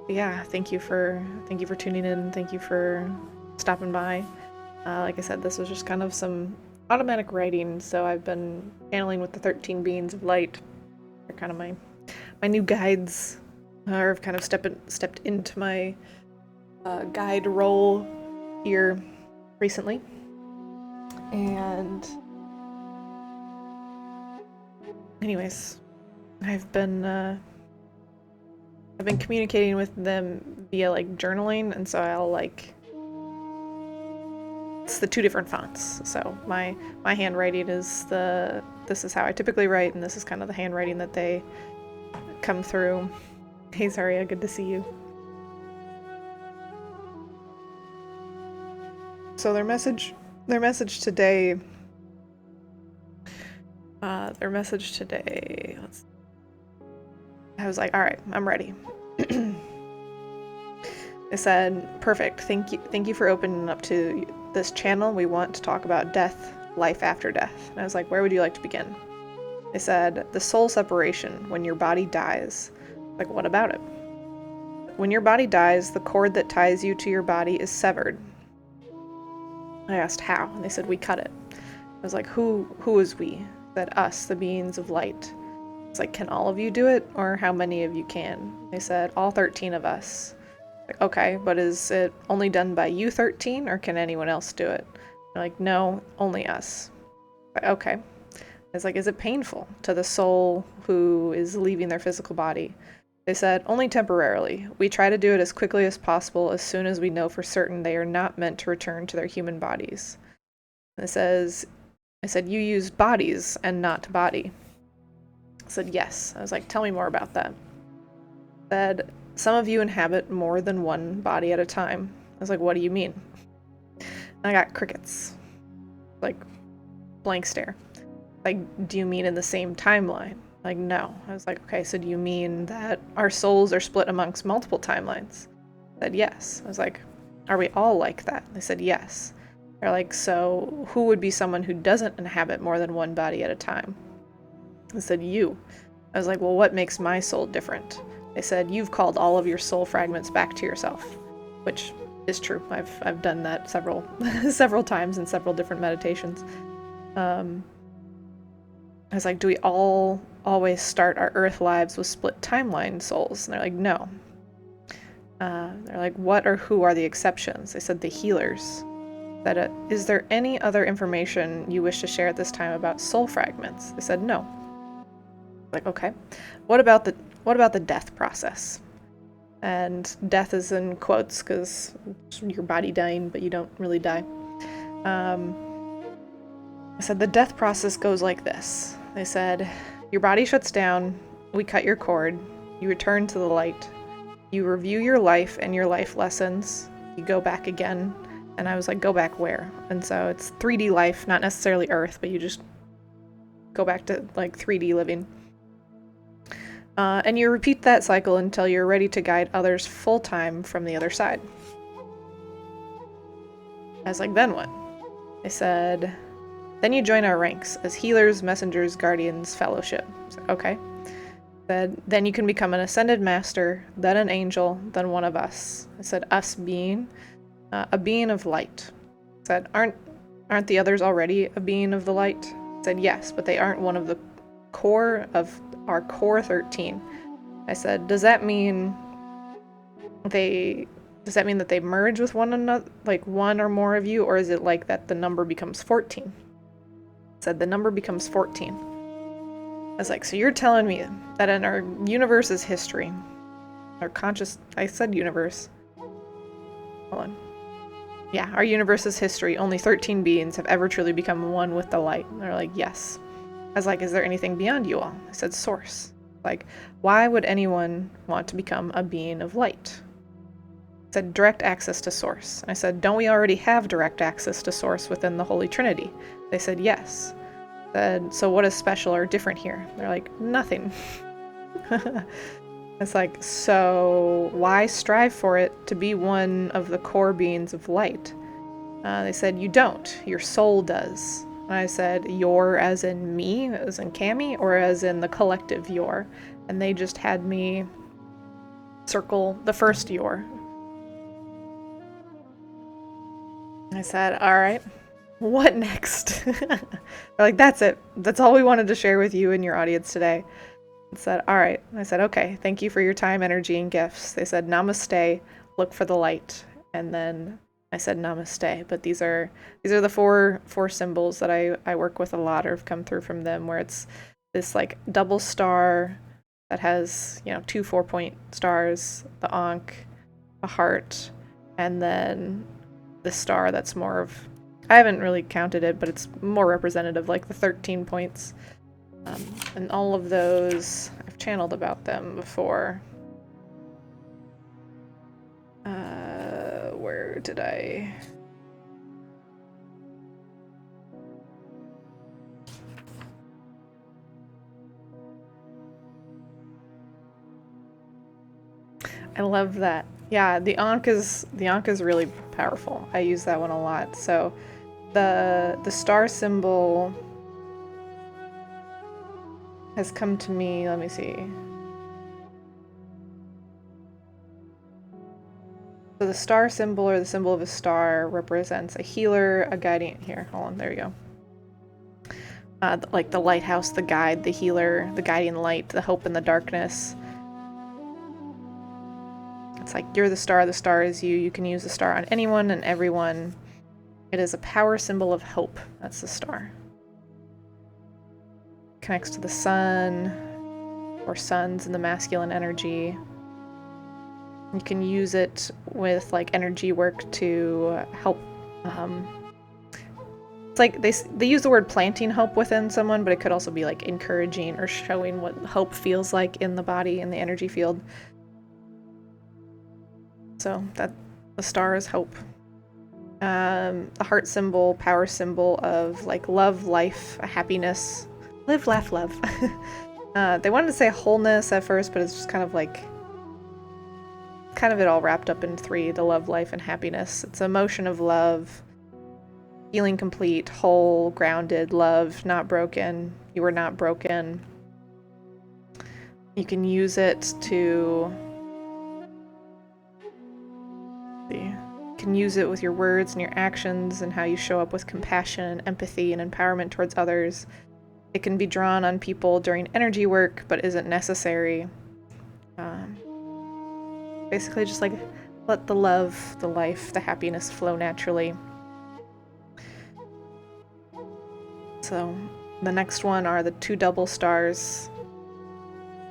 Yeah, thank you for tuning in. Thank you for stopping by. Like I said, this was just kind of some automatic writing, so I've been channeling with the 13 beings of light. They're kind of my new guides. I've kind of stepped into my guide role here recently, and anyways, I've been communicating with them via like journaling, and so I'll like it's the two different fonts. So my handwriting is this is how I typically write, and this is kind of the handwriting that they come through. Hey Zaria, good to see you. So their message today I was like, all right, I'm ready. They said, perfect, thank you for opening up to this channel. We want to talk about death, life after death. And I was like, where would you like to begin? They said, the soul separation, when your body dies. Like, what about it? When your body dies, the cord that ties you to your body is severed. I asked how, and they said, we cut it. I was like, who is we? They said, us, the beings of light. It's like, can all of you do it, or how many of you can? They said, all 13 of us. Like, okay, but is it only done by you 13, or can anyone else do it? They're like, no, only us. Like, okay. It's like, is it painful to the soul who is leaving their physical body? They said, only temporarily. We try to do it as quickly as possible as soon as we know for certain they are not meant to return to their human bodies. And I said, you use bodies and not body. I said, yes. I was like, tell me more about that. I said, some of you inhabit more than one body at a time. I was like, what do you mean? And I got crickets. Like, blank stare. Like, do you mean in the same timeline? Like, no. I was like, okay, so do you mean that our souls are split amongst multiple timelines? I said, yes. I was like, are we all like that? They said, yes. They're like, so who would be someone who doesn't inhabit more than one body at a time? I said, you. I was like, well, what makes my soul different? They said, you've called all of your soul fragments back to yourself, which is true. I've done that several times in several different meditations. I was like, do we all always start our Earth lives with split timeline souls? And they're like, no. They're like, what or who are the exceptions? They said the healers. That is there any other information you wish to share at this time about soul fragments? They said no. Like, okay. What about the death process? And death is in quotes because your body dying, but you don't really die. I said the death process goes like this. They said, your body shuts down, we cut your cord, you return to the light, you review your life and your life lessons, you go back again. And I was like, go back where? And so it's 3D life, not necessarily Earth, but you just go back to like 3D living. And you repeat that cycle until you're ready to guide others full-time from the other side. I was like, then what? They said, then you join our ranks as healers, messengers, guardians, fellowship. I said, okay. Said, then you can become an ascended master, then an angel, then one of us. I said, us being a being of light. I said, aren't the others already a being of the light? I said, yes, but they aren't one of the core of our core 13. I said, does that mean that they merge with one another, like one or more of you, or is it like that the number becomes 14? I said, the number becomes 14. I was like, so you're telling me that in our universe's history, our conscious, I said universe. Hold on. Yeah, our universe's history, only 13 beings have ever truly become one with the light. And they're like, yes. I was like, is there anything beyond you all? I said, source. Like, why would anyone want to become a being of light? I said, direct access to source. And I said, don't we already have direct access to source within the Holy Trinity? They said, yes. I said, so what is special or different here? They're like, nothing. It's like, so why strive for it to be one of the core beings of light? They said, you don't. Your soul does. And I said, your as in me, as in Cami, or as in the collective your? And they just had me circle the first yor. I said, all right, what next? They're like, that's it. That's all we wanted to share with you and your audience today. I said, all right. I said, okay, thank you for your time, energy, and gifts. They said, namaste, look for the light. And then I said, namaste. But these are the four symbols that I work with a lot, or have come through from them, where it's this like double star that has, 2 4-point stars, the ankh, a heart, and then the star that's more of, I haven't really counted it, but it's more representative, like the 13 points. And all of those, I've channeled about them before. Where did I... I love that. Yeah, the ankh is really powerful. I use that one a lot. So the star symbol has come to me. Let me see. So the star symbol, or the symbol of a star, represents a healer, a guiding... Here, hold on, there you go. Like the lighthouse, the guide, the healer, the guiding light, the hope in the darkness. It's like, you're the star is you. You can use the star on anyone and everyone. It is a power symbol of hope. That's the star. Connects to the sun, or suns in the masculine energy. You can use it with like energy work to help. It's like they use the word planting hope within someone, but it could also be like encouraging or showing what hope feels like in the body, in the energy field. So that the star is hope. The heart symbol, power symbol of like love, life, happiness, live, laugh, love. They wanted to say wholeness at first, but it's just kind of it all wrapped up in 3, the love, life, and happiness. It's emotion of love, feeling complete, whole, grounded, loved, not broken. You are not broken. You can use it to... You can use it with your words and your actions and how you show up with compassion and empathy and empowerment towards others. It can be drawn on people during energy work, but isn't necessary. Basically just like let the love, the life, the happiness flow naturally. So the next one are the 2 double stars,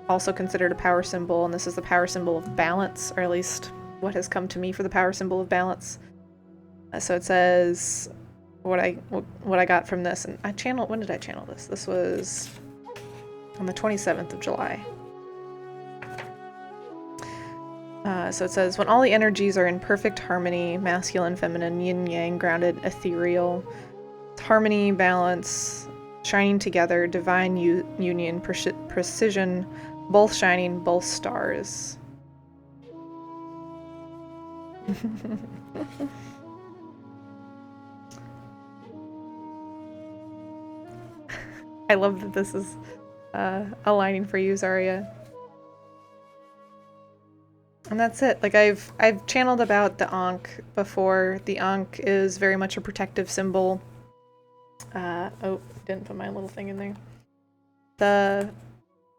also considered a power symbol, and this is the power symbol of balance, or at least what has come to me for the power symbol of balance. So it says what I got from this, and when did I channel this? This was on the 27th of July. So it says, when all the energies are in perfect harmony, masculine, feminine, yin, yang, grounded, ethereal, harmony, balance, shining together, divine union, precision, both shining, both stars. I love that this is aligning for you, Zarya. And that's it. Like I've channeled about the ankh before. The ankh is very much a protective symbol. Oh, didn't put my little thing in there. The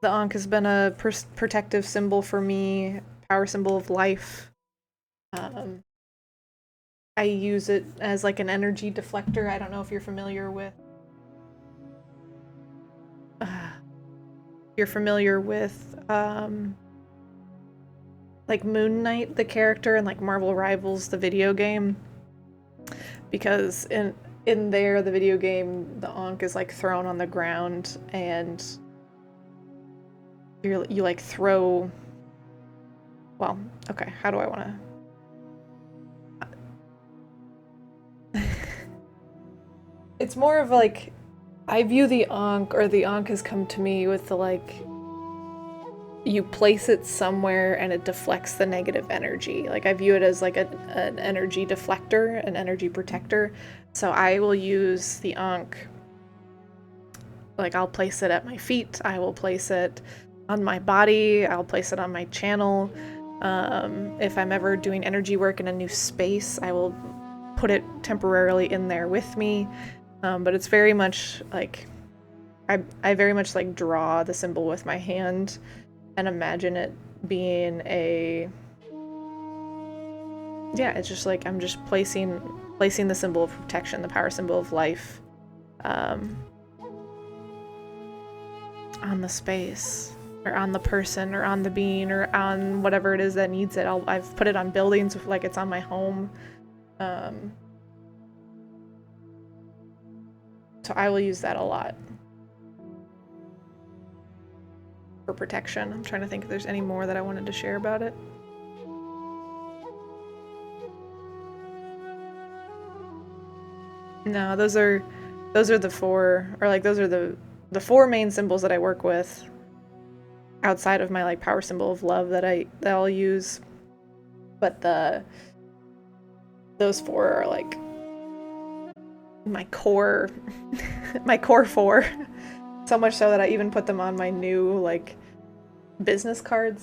ankh has been a protective symbol for me, power symbol of life. I use it as like an energy deflector. I don't know if you're familiar with like Moon Knight, the character, and like Marvel Rivals, the video game, because in there, the video game, the ankh is like thrown on the ground, and you like throw. Well, okay, how do I want to? It's more of like, I view the ankh, or the ankh has come to me with the like, you place it somewhere and it deflects the negative energy. Like I view it as like an energy deflector, an energy protector. So I will use the ankh, like I'll place it at my feet, I will place it on my body, I'll place it on my channel. If I'm ever doing energy work in a new space, I will put it temporarily in there with me. But it's very much like, I very much like draw the symbol with my hand and imagine it being it's just like I'm just placing the symbol of protection, the power symbol of life, on the space, or on the person, or on the being, or on whatever it is that needs it. I've put it on buildings, like it's on my home. So I will use that a lot for protection. I'm trying to think if there's any more that I wanted to share about it. No, those are the four, or like those are the four main symbols that I work with outside of my like power symbol of love that I'll use. But those four are like my core my core four. So much so that I even put them on my new like business cards